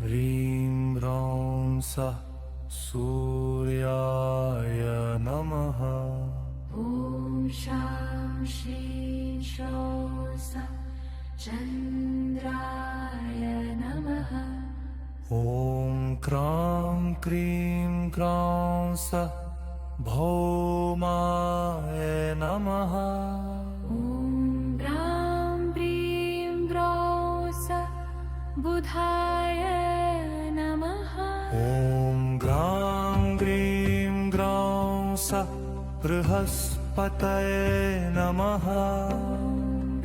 ह्रीं ह्रौं सः सूर्याय नमः। ॐ शां श्रीं श्रौं सः चन्द्राय नमः। ॐ क्रां क्रीं क्रां सः भौमाय नमः। ॐ ग्रां प्रीं ग्रौं सः बुधाय नमः। ॐ ग्रां ग्रीं ग्रां सः बृहस्पतये नमः।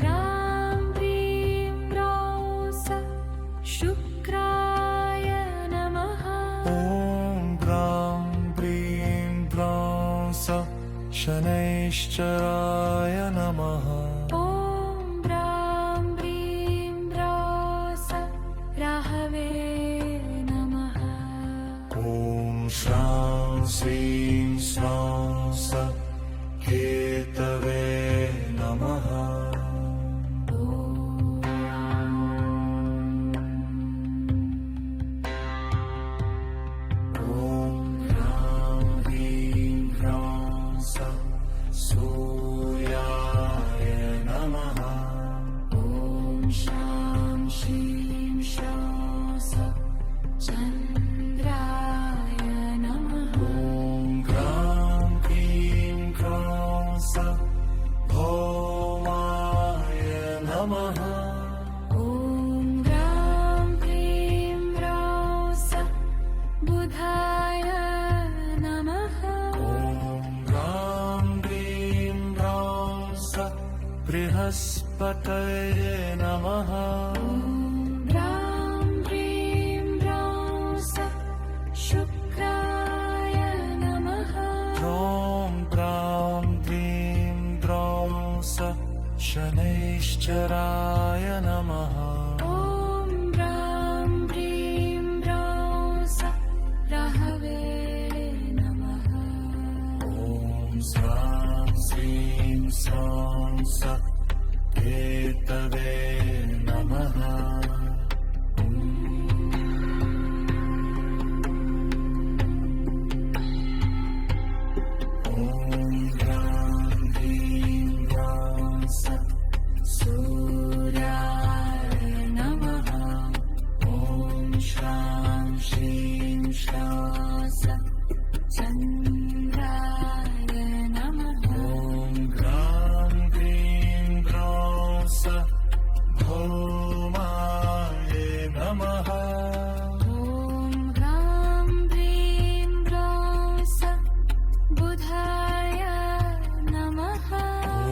ग्रां प्रीं ग्रौं सः शुक्राय नमः। ॐ ग्रां प्रीं ग्रां सः शनैश्चराय नमः। ॐ ग्रां प्रीं ग्रौं सः राहवे नमः। ॐ श्रां श्रीं श्रां सः केतवे नमः। ॐ ह्रां ह्रीं ह्रां सः सूर्याय नमः। ॐ शां श्रीं श्रौं सः चन्द्राय नमः। ॐ ग्रां क्रीं क्रां सः भौमाय नमः। ॐ ग्रां प्रीं ग्रौं सः बुधाय नमः। ॐ ग्रां ग्रीं ग्रां सः बृहस्पतये नमः। ॐ ग्रां प्रीं ग्रौं सः शुक्राय नमः। ॐ ग्रां ग्रीं ग्रां सः शनैश्चराय नमः। ॐ ग्रां प्रीं ग्रौं सः राहवे नमः। ॐ श्रां श्रीं श्रां सः केतवे नमः। ॐ ग्रां ह्रीं ग्रां सः सूर्याय नमः। ॐ श्रां श्रीं श्रौं सः चन्द्राय नमः। ॐ ग्रां ग्रीं ग्रां सः भौमाय नमः। ॐ ग्रां प्रीं ग्रौं सः बुधाय नमः। ॐ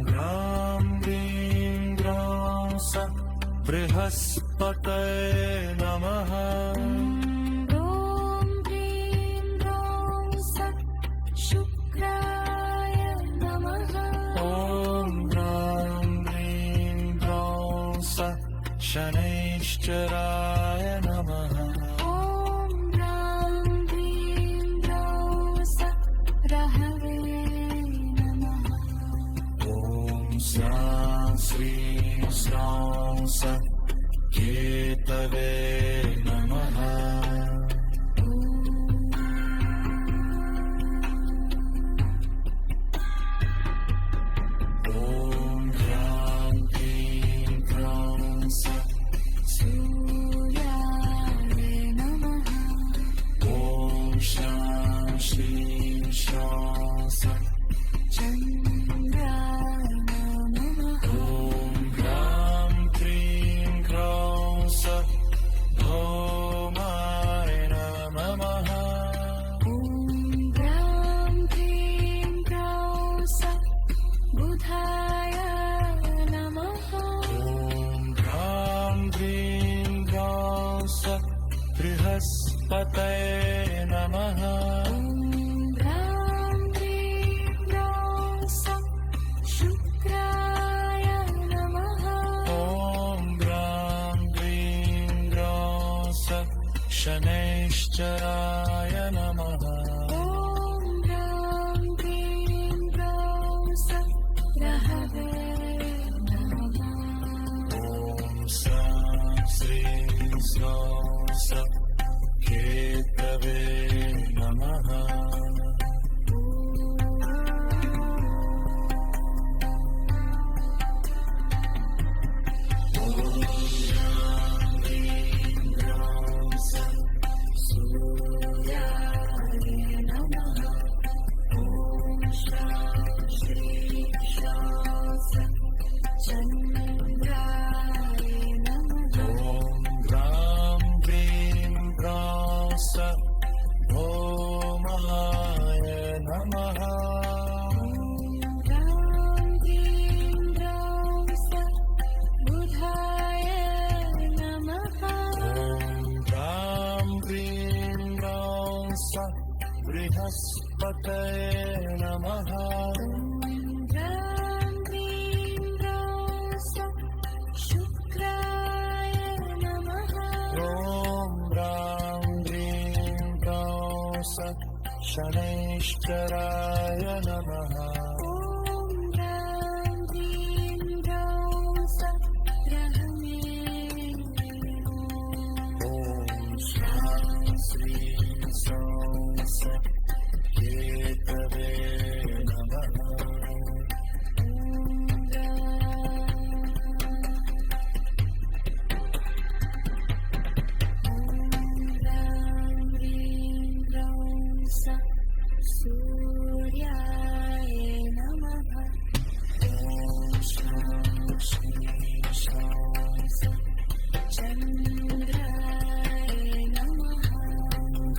ग्रां ग्रीं ग्रां सः बृहस्पतये नमः। ॐ प्रीं ग्रौं सः शुक्राय नमः। ॐ ग्रां ग्रीं ग्रां सः शनैश्चराय नमः। ॐ ग्रां प्रीं ग्रौं सः राहवे नमः। ॐ श्रां श्रीं श्रां सः केतवे नमः। ॐ ह्रां क्रीं क्रां सः सूर्याय नमः। ॐ शां श्रीं शां सः चन्द्राय नमः। ॐ ह्रां क्रीं क्रां सः भौमाय नमः। ॐ ग्रां प्रीं ग्रौं सः बुधाय नमः। ॐ ह्रां क्रीं क्रां सः बृहस्पतये नमः। ॐ ग्रां प्रीं ग्रौं सः शुक्राय नमः। ॐ ग्रां ग्रीं ग्रां सः शनैश्चराय नमः। नमः ॐ ह्रीं ह्रौं बुधाय नमः ॐ ह्रीं ह्रौं बृहस्पतये नमः ॐ ह्रीं ह्रौं शुक्राय नमः ॐ ह्रीं ह्रौं शनैश्चराय नमः ॐ ह्रीं ह्रौं रहमे ॐ श्रां श्रीं सौं केतवे नमः सूर्याय नमः ॐ श्रां श्रीं सौं चन्द्राय नमः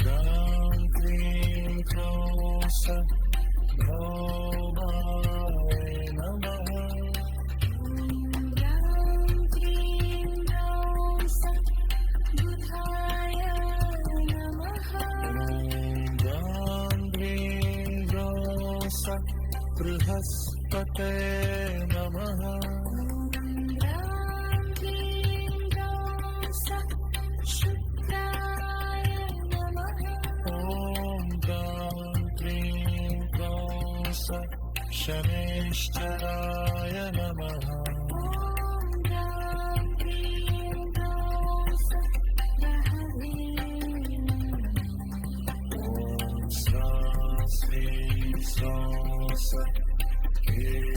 ह्रां क्लीं क्लौं भौमाय नमः ह्रां क्लीं ह्रौं बुधाय नमः ॐ ह्रीं ह्रौं बृहस्पते नमः ह्रां क्लीं ह्रौं शुक्राय नमः ॐ ह्रीं ह्रौं शनैश्चराय नमः ॐ ह्रीं ह्रौं रहवे ॐ श्रां श्रीं सौं केतवे